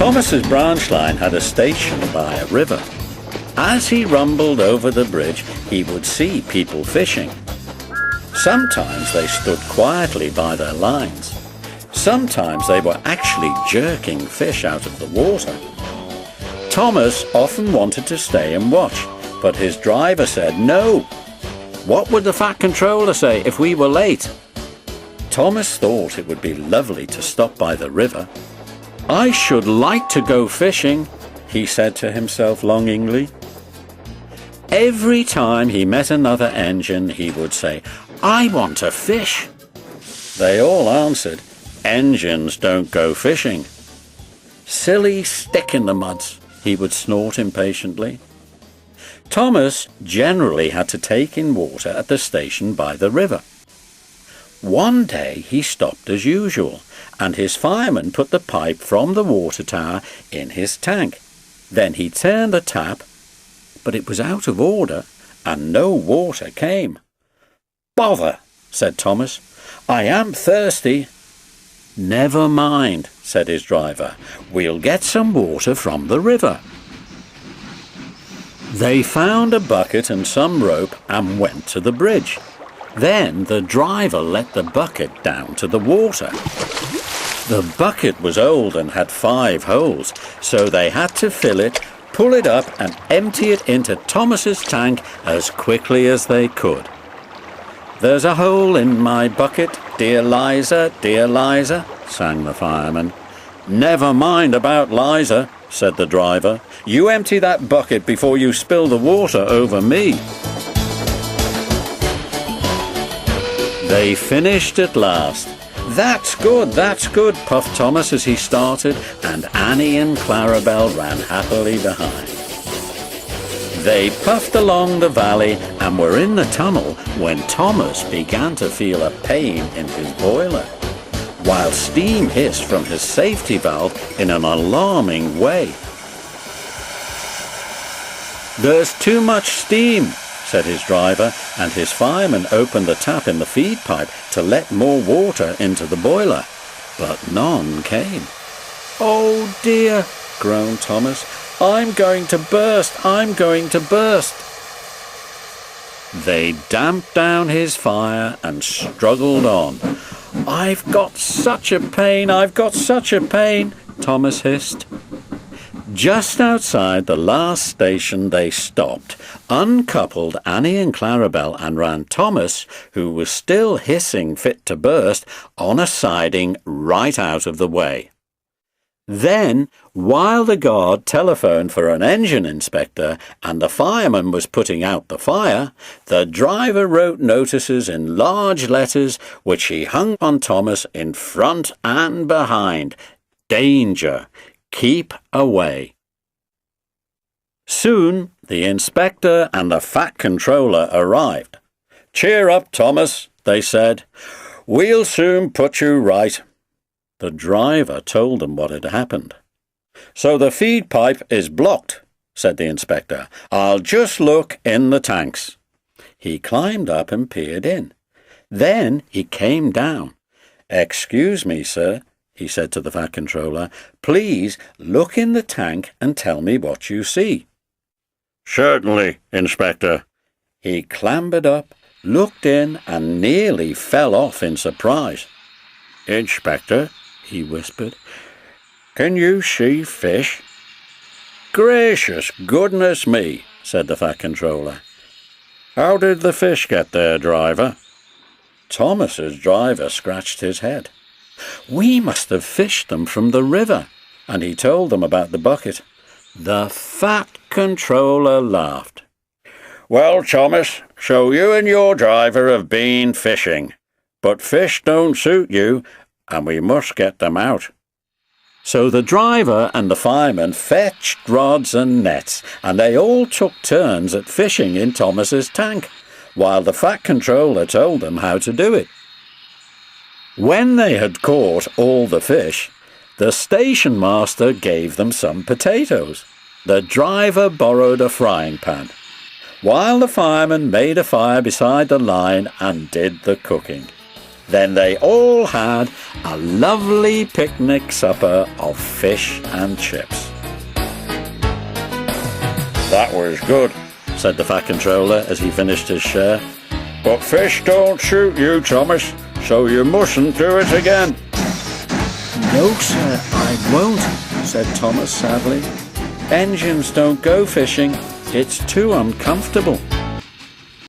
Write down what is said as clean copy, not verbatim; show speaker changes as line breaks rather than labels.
Thomas's branch line had a station by a river. As he rumbled over the bridge, he would see people fishing. Sometimes they stood quietly by their lines. Sometimes they were actually jerking fish out of the water. Thomas often wanted to stay and watch, but his driver said no. What would the Fat Controller say if we were late? Thomas thought it would be lovely to stop by the river. "I should like to go fishing," he said to himself longingly. Every time he met another engine, he would say, "I want to fish." They all answered, "Engines don't go fishing." "Silly stick in the muds," he would snort impatiently. Thomas generally had to take in water at the station by the river. One day he stopped as usual, and his fireman put the pipe from the water tower in his tank. Then he turned the tap, but it was out of order and no water came. "Bother," said Thomas. "I am thirsty." "Never mind," said his driver. "We'll get some water from the river." They found a bucket and some rope and went to the bridge. Then the driver let the bucket down to the water. The bucket was old and had 5 holes, so they had to fill it, pull it up and empty it into Thomas's tank as quickly as they could. "There's a hole in my bucket, dear Liza, sang the fireman. "Never mind about Liza," said the driver. "You empty that bucket before you spill the water over me." They finished at last. That's good," puffed Thomas as he started, and Annie and Clarabelle ran happily behind. They puffed along the valley and were in the tunnel when Thomas began to feel a pain in his boiler, while steam hissed from his safety valve in an alarming way. "There's too much steam," said his driver, and his fireman opened the tap in the feed pipe to let more water into the boiler, but none came. "Oh dear," groaned Thomas. I'm going to burst. They damped down his fire and struggled on. I've got such a pain, Thomas hissed. Just outside the last station they stopped, uncoupled Annie and Clarabelle and ran Thomas, who was still hissing fit to burst, on a siding right out of the way. Then, while the guard telephoned for an engine inspector and the fireman was putting out the fire, the driver wrote notices in large letters which he hung on Thomas in front and behind. Danger! Keep away. Soon the inspector and the fat controller arrived. Cheer up, Thomas, they said. We'll soon put you right. The driver told them what had happened. So the feed pipe is blocked, said the inspector. I'll just look in the tanks. He climbed up and peered in. Then he came down. Excuse me, sir, he said to the fat controller. Please look in the tank and tell me what you see. Certainly, Inspector. He clambered up, looked in, and nearly fell off in surprise. Inspector, he whispered, can you see fish? Gracious goodness me, said the fat controller. How did the fish get there, driver? Thomas's driver scratched his head. We must have fished them from the river, and he told them about the bucket. The fat controller laughed. Well, Thomas, so you and your driver have been fishing, but fish don't suit you, and we must get them out. So the driver and the fireman fetched rods and nets, and they all took turns at fishing in Thomas's tank, while the fat controller told them how to do it. When they had caught all the fish, the station master gave them some potatoes. The driver borrowed a frying pan, while the fireman made a fire beside the line and did the cooking. Then they all had a lovely picnic supper of fish and chips. "That was good," said the Fat Controller as he finished his share. "But fish don't shoot you, Thomas, so you mustn't do it again." "No, sir, I won't," said Thomas sadly. "Engines don't go fishing. It's too uncomfortable."